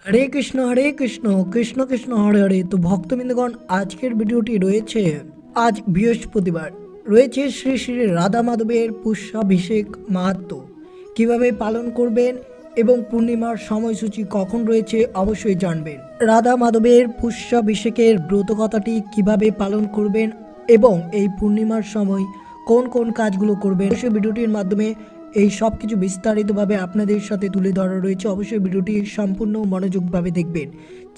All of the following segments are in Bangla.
হরে কৃষ্ণ কৃষ্ণ কৃষ্ণ হরে হরে। তো ভক্তবৃন্দগণ, আজকের ভিডিওটি রয়েছে আজ বৃহস্পতিবার, রয়েছে শ্রী শ্রী রাধা মাধবের পুষ্যাভিষেক মাহাত্ম্য কিভাবে পালন করবেন এবং পূর্ণিমার সময়সূচি কখন রয়েছে অবশ্যই জানবেন। রাধা মাধবের পুষ্যাভিষেকের ব্রতকথাটি কিভাবে পালন করবেন এবং এই পূর্ণিমার সময় কোন কোন কাজগুলো করবেন, অবশ্যই ভিডিওটির মাধ্যমে এই সব কিছু বিস্তারিতভাবে আপনাদের সাথে তুলে ধরা রয়েছে। অবশ্যই ভিডিওটি সম্পূর্ণ মনোযোগভাবে দেখবেন।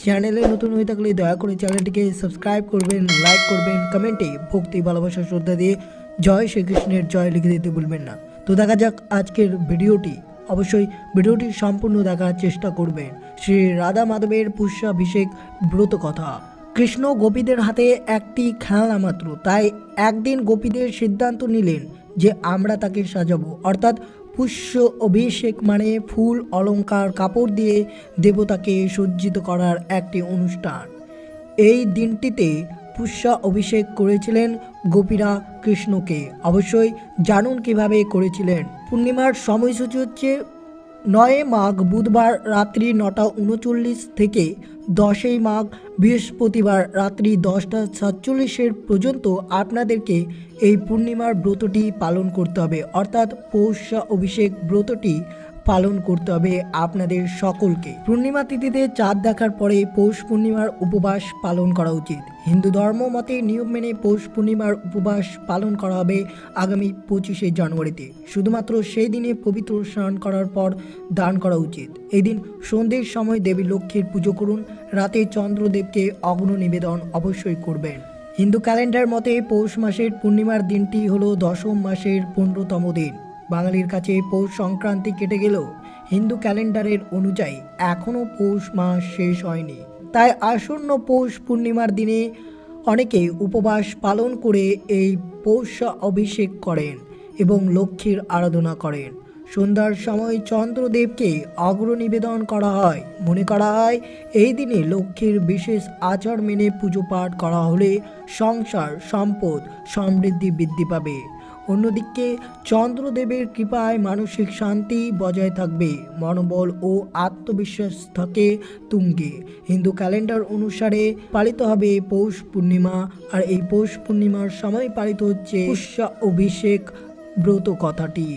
চ্যানেলে নতুন হয়ে থাকলে দয়া করে চ্যানেলটিকে সাবস্ক্রাইব করবেন, লাইক করবেন, কমেন্টে ভক্তি ভালোবাসা শ্রদ্ধা দিয়ে জয় শ্রীকৃষ্ণের জয় লিখে দিতে ভুলবেন না। তো দেখা যাক আজকের ভিডিওটি। অবশ্যই ভিডিওটি সম্পূর্ণ দেখার চেষ্টা করবেন। শ্রী রাধা মাধবের পুষ্যাভিষেক ব্রত কথা। কৃষ্ণ গোপীদের হাতে একটি খেলনা মাত্র, তাই একদিন গোপীদের সিদ্ধান্ত নিলেন যে আমরা তাকে সাজাবো, অর্থাৎ পুষ্য অভিষেক মানে ফুল অলংকার কাপড় দিয়ে দেবতাকে সজ্জিত করার একটি অনুষ্ঠান। এই দিনটিতে পুষ্যা অভিষেক করেছিলেন গোপীরা কৃষ্ণকে। অবশ্যই জানুন কিভাবে করেছিলেন। পূর্ণিমার সময়সূচি হচ্ছে 9 মাঘ বুধবার রাত্রি 9:39 থেকে 10 মাঘ বৃহস্পতিবার রাত্রি 10:47 পর্যন্ত আপনাদেরকে এই পূর্ণিমার ব্রতটি পালন করতে হবে, অর্থাৎ পৌষ্য অভিষেক ব্রতটি পালন করতে হবে আপনাদের সকলকে। পূর্ণিমা তিথিতে চাঁদ দেখার পরে পৌষ পূর্ণিমার উপবাস পালন করা উচিত। হিন্দু ধর্ম মতে নিয়ম মেনে পৌষ পূর্ণিমার উপবাস পালন করা হবে আগামী 25শে জানুয়ারিতে। শুধুমাত্র সেই দিনে পবিত্র স্নান করার পর দান করা উচিত। এই দিন সন্ধ্যের সময় দেবী লক্ষ্মীর পুজো করুন। রাতে চন্দ্রদেবকে অগ্ন নিবেদন অবশ্যই করবেন। হিন্দু ক্যালেন্ডার মতে পৌষ মাসের পূর্ণিমার দিনটি হলো দশম মাসের 15তম দিন। বাঙালির কাছে পৌষ সংক্রান্তি কেটে গেলেও হিন্দু ক্যালেন্ডারের অনুযায়ী এখনও পৌষ মাস শেষ হয়নি। তাই আসন্ন পৌষ পূর্ণিমার দিনে অনেকে উপবাস পালন করে এই পৌষ অভিষেক করেন এবং লক্ষ্মীর আরাধনা করেন। সন্ধ্যার সময় চন্দ্রদেবকে অগ্র নিবেদন করা হয়। মনে করা হয় এই দিনে লক্ষ্মীর বিশেষ আচার মেনে পুজো পাঠ করা হলে সংসার সম্পদ সমৃদ্ধি বৃদ্ধি পাবে। অন্যদিকে চন্দ্রদেবের কৃপায় মানসিক শান্তি বজায় থাকবে, মনোবল ও আত্মবিশ্বাস থাকে তুঙ্গে। হিন্দু ক্যালেন্ডার অনুসারে পালিত হবে পৌষ পূর্ণিমা, আর এই পৌষ পূর্ণিমার সময় পালিত হচ্ছে পুষ্যা অভিষেক ব্রত কথাটি।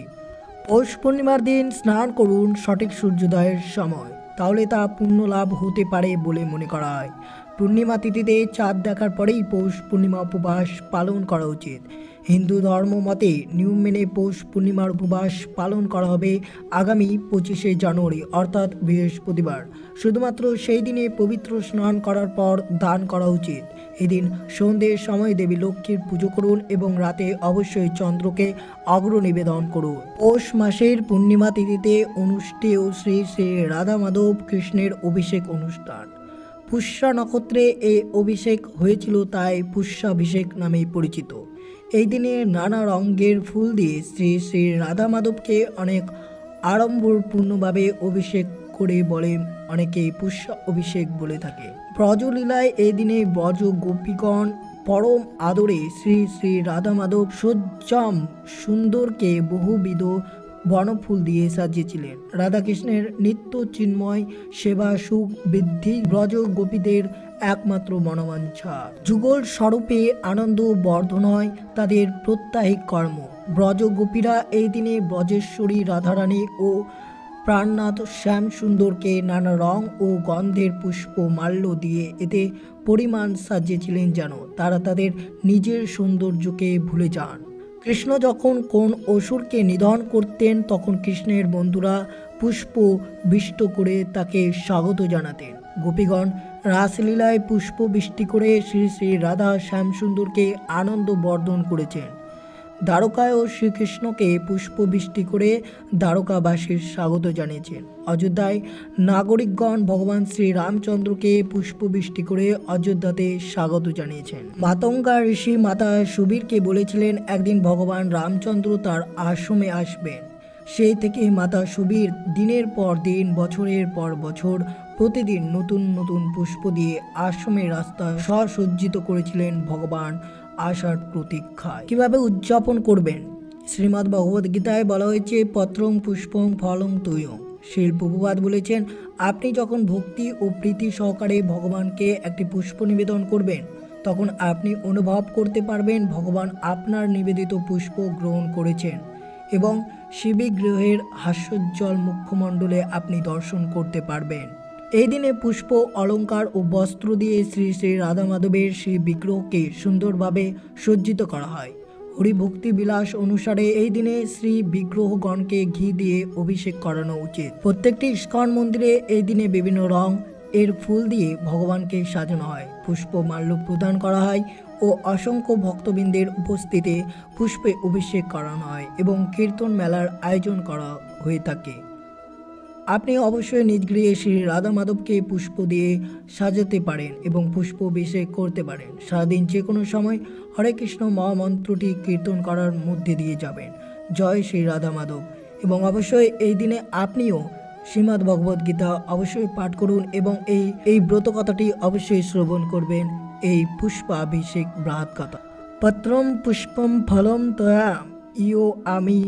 পৌষ পূর্ণিমার দিন স্নান করুন সঠিক সূর্যোদয়ের সময়, তাহলে তা পুণ্য লাভ হতে পারে বলে মনে করা হয়। পূর্ণিমা তিথিতে চাঁদ দেখার পরেই পৌষ পূর্ণিমা উপবাস পালন করা উচিত। হিন্দু ধর্ম মতে নিয়ম মেনে পৌষ পূর্ণিমার উপবাস পালন করা হবে আগামী 25শে জানুয়ারি, অর্থাৎ বৃহস্পতিবার। শুধুমাত্র সেই দিনে পবিত্র স্নান করার পর দান করা উচিত। এদিন সন্ধ্যের সময় দেবী লক্ষ্মীর পুজো করুন এবং রাতে অবশ্যই চন্দ্রকে অগ্র নিবেদন করুন। পৌষ মাসের পূর্ণিমা তিথিতে অনুষ্ঠেয় শ্রী শ্রী রাধা মাধব কৃষ্ণের অভিষেক অনুষ্ঠান। পুষ্যা নক্ষত্রে এই অভিষেক হয়েছিল, তাই পুষ্যাভিষেক নামে পরিচিত। এই দিনে নানা রঙের ফুল দিয়ে শ্রী শ্রী রাধা মাধবকে অনেক আড়ম্বরপূর্ণভাবে অভিষেক করে বলে অনেকে পুষ্যা অভিষেক বলে থাকে। ব্রজলীলায় এই দিনে ব্রজ গোপীগণ পরম আদরে শ্রী শ্রী রাধা মাধব সজ্জাম সুন্দরকে বহুবিধ বনফুল দিয়ে সাজিয়েছিলেন। রাধাকৃষ্ণের নিত্য চিন্ময় সেবা সুখ বৃদ্ধি ব্রজ গোপীদের একমাত্র মনোবাঞ্ছা। যুগল স্বরূপে আনন্দ বর্ধনয় তাদের প্রত্যাহিক কর্ম। ব্রজ গোপীরা এই দিনে ব্রজেশ্বরী রাধারানী ও প্রাণনাথ শ্যাম সুন্দরকে নানা রং ও গন্ধের পুষ্প মাল্য দিয়ে এতে পরিমাণ সাজিয়েছিলেন যেন তারা তাদের নিজের সৌন্দর্যকে ভুলে যান। কৃষ্ণ যখন কোন অসুরকে নিধন করতেন তখন কৃষ্ণের বন্ধুরা পুষ্প বৃষ্টি করে তাকে স্বাগত জানাতেন। গোপীগণ রাসলীলায় পুষ্প বৃষ্টি করে শ্রী শ্রী রাধা শ্যামসুন্দরকে আনন্দ বর্ধন করেছেন। দ্বারকায়ও শ্রীকৃষ্ণকে পুষ্প বৃষ্টি করে দ্বারকাবাসীর স্বাগত জানিয়েছেন। অযোধ্যায় নাগরিকগণ ভগবান শ্রী রামচন্দ্রকে পুষ্প বৃষ্টি করে অযোধ্যাতে স্বাগত জানিয়েছেন। মাতঙ্গা ঋষি মাতা সুবীরকে বলেছিলেন একদিন ভগবান রামচন্দ্র তার আশ্রমে আসবেন। সেই থেকে মাতা সুবীর দিনের পর দিন বছরের পর বছর প্রতিদিন নতুন নতুন পুষ্প দিয়ে আশ্রমের রাস্তা সসজ্জিত করেছিলেন ভগবান আসার প্রতীক্ষায়। কিভাবে উদযাপন করবেন? শ্রীমদ্ ভগবদ গীতায় বলা হয়েছে পত্রং পুষ্পং ফলং তৈয়ং। শিল প্রভুপাদ বলেছেন, আপনি যখন ভক্তি ও প্রীতি সহকারে ভগবানকে একটি পুষ্প নিবেদন করবেন তখন আপনি অনুভব করতে পারবেন ভগবান আপনার নিবেদিত পুষ্প গ্রহণ করেছেন এবং শিবিগ্রহের হাস্যোজ্জ্বল মুখমণ্ডলে আপনি দর্শন করতে পারবেন। এই দিনে পুষ্প, অলঙ্কার ও বস্ত্র দিয়ে শ্রী শ্রী রাধা মাধবের সেই বিগ্রহকে সুন্দরভাবে সজ্জিত করা হয়। হরিভক্তি বিলাস অনুসারে এই দিনে শ্রী বিগ্রহগণকে ঘি দিয়ে অভিষেক করানো উচিত। প্রত্যেকটি ইস্কন মন্দিরে এই দিনে বিভিন্ন রং এর ফুল দিয়ে ভগবানকে সাজানো হয়, পুষ্প মাল্য প্রদান করা হয় ও অসংখ্য ভক্তবৃন্দের উপস্থিতিতে পুষ্পে অভিষেক করানো হয় এবং কীর্তন মেলার আয়োজন করা হয়ে থাকে। আপনি অবশ্যই নিজ গৃহে শ্রী রাধা মাধবকে পুষ্প দিয়ে সাজাতে পারেন এবং পুষ্প অভিষেক করতে পারেন। সারাদিন যে কোনো সময় হরে কৃষ্ণ মহামন্ত্রটি কীর্তন করার মধ্যে দিয়ে যাবেন, জয় শ্রী রাধা মাধব। এবং অবশ্যই এই দিনে আপনিও শ্রীমদ্ ভগবদ গীতা অবশ্যই পাঠ করুন এবং এই ব্রত কথাটি অবশ্যই শ্রবণ করবেন, এই পুষ্পাভিষেক ব্রাত কথা। পত্রম পুষ্পম ফলম তয়া ইও আমি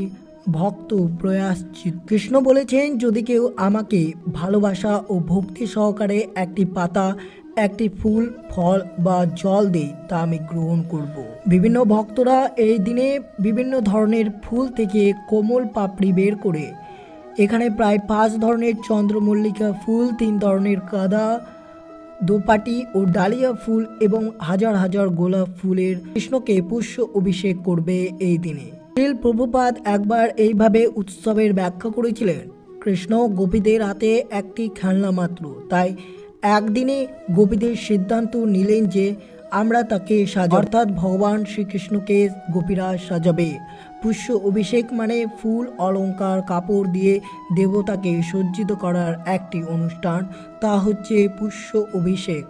ভক্ত প্রয়াসচিত। কৃষ্ণ বলেছেন, যদি কেউ আমাকে ভালোবাসা ও ভক্তি সহকারে একটি পাতা, একটি ফুল, ফল বা জল দেয় তা আমি গ্রহণ করব। বিভিন্ন ভক্তরা এই দিনে বিভিন্ন ধরনের ফুল থেকে কোমল পাপড়ি বের করে এখানে প্রায় 5 ধরনের চন্দ্রমল্লিকা ফুল, 3 ধরনের কাদা, দোপাটি ও ডালিয়া ফুল এবং হাজার হাজার গোলাপ ফুলের কৃষ্ণকে পুষ্প অভিষেক করবে এই দিনে। শিল প্রভুপাদ একবার এইভাবে উৎসবের ব্যাখ্যা করেছিলেন, কৃষ্ণ গোপীদের হাতে একটি খেলনা মাত্র, তাই একদিনে গোপীদের সিদ্ধান্ত নিলেন যে আমরা তাকে সাজাবো, অর্থাৎ ভগবান শ্রীকৃষ্ণকে গোপীরা সাজাবে। পুষ্প অভিষেক মানে ফুল, অলঙ্কার, কাপড় দিয়ে দেবতাকে সজ্জিত করার একটি অনুষ্ঠান, তা হচ্ছে পুষ্প অভিষেক।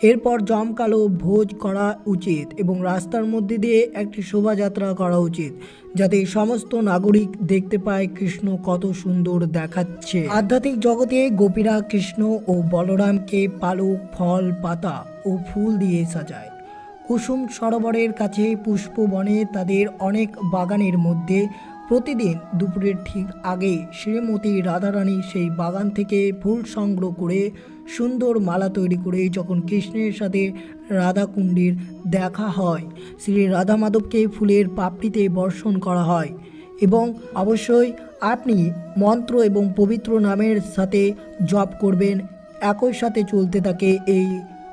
এরপর জমকালো ভোজ করা উচিত এবং রাস্তার মধ্যে দিয়ে একটি শোভাযাত্রা করা উচিত, যাতে সমস্ত নাগরিক দেখতে পায় কৃষ্ণ কত সুন্দর দেখাচ্ছে। আধ্যাত্মিক জগতে গোপীরা কৃষ্ণ ও বলরামকে পালক, ফল, পাতা ও ফুল দিয়ে সাজায়। কুসুম সরোবরের কাছে পুষ্প বনে তাদের অনেক বাগানের মধ্যে প্রতিদিন দুপুরের ঠিক আগে শ্রীমতী রাধারানী সেই বাগান থেকে ফুল সংগ্রহ করে সুন্দর মালা তৈরি করে যখন কৃষ্ণের সাথে রাধাকুণ্ডের দেখা হয়, শ্রী রাধা মাধবকে ফুলের পাপড়িতে বর্ষণ করা হয় এবং অবশ্যই আপনি মন্ত্র এবং পবিত্র নামের সাথে জপ করবেন। একই সাথে চলতে থাকে এই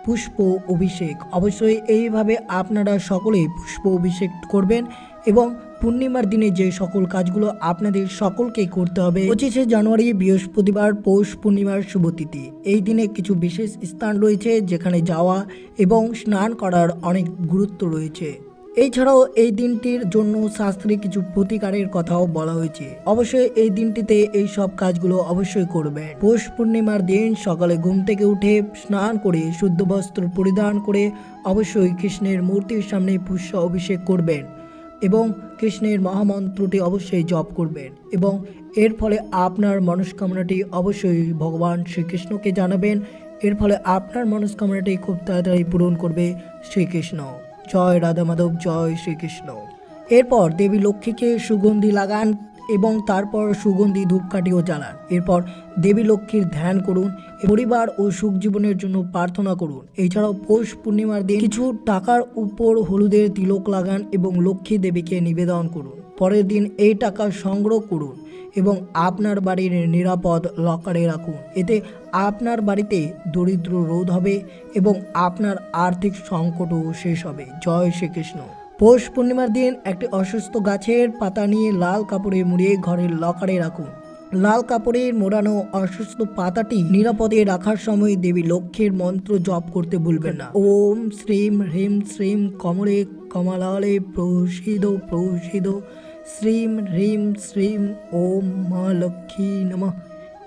পুষ্প অভিষেক। অবশ্যই এইভাবে আপনারা সকলেই পুষ্প অভিষেক করবেন এবং পূর্ণিমার দিনে যে সকল কাজগুলো আপনাদের সকলকেই করতে হবে। 25শে জানুয়ারি বৃহস্পতিবার পৌষ পূর্ণিমার শুভতিথি। এই দিনে কিছু বিশেষ স্থান রয়েছে যেখানে যাওয়া এবং স্নান করার অনেক গুরুত্ব রয়েছে। এছাড়াও এই দিনটির জন্য শাস্ত্রে কিছু প্রতিকারের কথাও বলা হয়েছে। অবশ্যই এই দিনটিতে এই সব কাজগুলো অবশ্যই করবেন। পৌষ পূর্ণিমার দিন সকালে ঘুম থেকে উঠে স্নান করে শুদ্ধ বস্ত্র পরিধান করে অবশ্যই কৃষ্ণের মূর্তির সামনে পুষ্প অভিষেক করবেন এবং কৃষ্ণের মহামন্ত্রটি অবশ্যই জপ করবেন এবং এর ফলে আপনার মনস্কামনাটি অবশ্যই ভগবান শ্রীকৃষ্ণকে জানাবেন। এর ফলে আপনার মনস্কামনাটি খুব তাড়াতাড়ি পূরণ করবে শ্রীকৃষ্ণ। জয় রাধা মাধব, জয় শ্রীকৃষ্ণ। এরপর দেবী লক্ষ্মীকে সুগন্ধি লাগান এবং তারপর সুগন্ধি ধূপকাঠিও জ্বালান। এরপর দেবী লক্ষ্মীর ধ্যান করুন, পরিবার ও সুখ জীবনের জন্য প্রার্থনা করুন। এছাড়াও পৌষ পূর্ণিমার দিন কিছু টাকার উপর হলুদের তিলক লাগান এবং লক্ষ্মী দেবীকে নিবেদন করুন। পরের দিন এই টাকা সংগ্রহ করুন এবং আপনার বাড়ির নিরাপদ লকারে রাখুন। এতে আপনার বাড়িতে দরিদ্র রোধ হবে এবং আপনার আর্থিক সংকটও শেষ হবে। জয় শ্রীকৃষ্ণ। পৌষ পূর্ণিমার দিন একটি অসুস্থ গাছের পাতা নিয়ে লাল কাপড়ে মুড়িয়ে ঘরের লকারে রাখুন। লাল কাপড়ের মোড়ানো অসুস্থ পাতাটি নিরাপদে রাখার সময় দেবী লক্ষ্মীর মন্ত্র জপ করতে ভুলবেন না। ওম শ্রীম হ্রিম শ্রীম কমলে কমলালে প্রসিদ প্রসিদ শ্রীম হ্রিম শ্রীম ওম মা লক্ষ্মী নমঃ।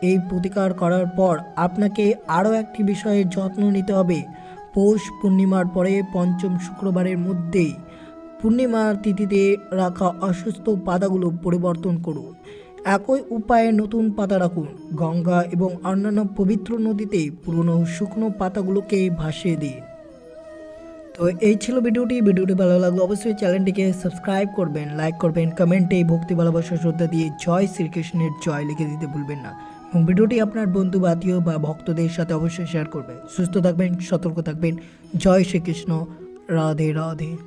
এই প্রতিকার করার পর আপনাকে আরও একটি বিষয়ের যত্ন নিতে হবে। পৌষ পূর্ণিমার পরে পঞ্চম শুক্রবারের মধ্যেই পূর্ণিমার তিথিতে রাখা অসুস্থ পাতাগুলো পরিবর্তন করুন। একই উপায়ে নতুন পাতা রাখুন। গঙ্গা এবং অন্যান্য পবিত্র নদীতে পুরনো শুকনো পাতাগুলোকে ভাসিয়ে দিন। তো এই ছিল ভিডিওটি ভালো লাগলো অবশ্যই চ্যানেলটিকে সাবস্ক্রাইব করবেন, লাইক করবেন, কমেন্টে ভক্তি ভালোবাসা শ্রদ্ধা দিয়ে জয় শ্রীকৃষ্ণের জয় লিখে দিতে ভুলবেন না। এবং ভিডিওটি আপনার বন্ধু বা আত্মীয় বা ভক্তদের সাথে অবশ্যই শেয়ার করবে। সুস্থ থাকবেন, সতর্ক থাকবেন। জয় শ্রীকৃষ্ণ। রাধে রাধে।